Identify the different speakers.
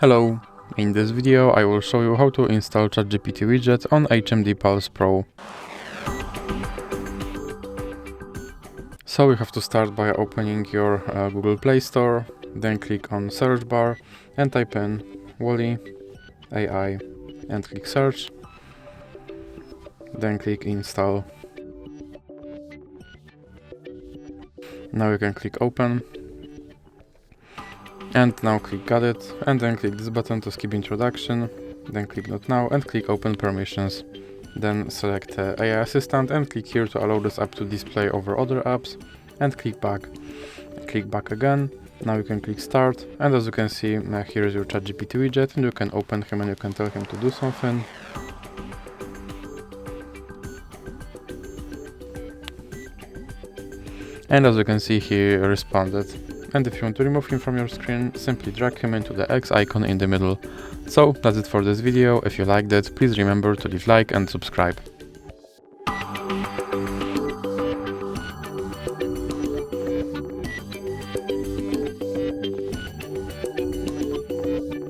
Speaker 1: Hello, in this video I will show you how to install ChatGPT Widget on HMD Pulse Pro. So you have to start by opening your Google Play Store, then click on search bar and type in Wally AI and click search, then click install. Now you can click open. And now click got it, and then click this button to skip introduction, then click not now and click open permissions. Then select AI assistant and click here to allow this app to display over other apps, and click back. Click back again. Now you can click start, and as you can see, here is your ChatGPT widget, and you can open him and you can tell him to do something. And as you can see, he responded. And if you want to remove him from your screen, simply drag him into the X icon in the middle. So that's it for this video. If you liked it, please remember to leave like and subscribe.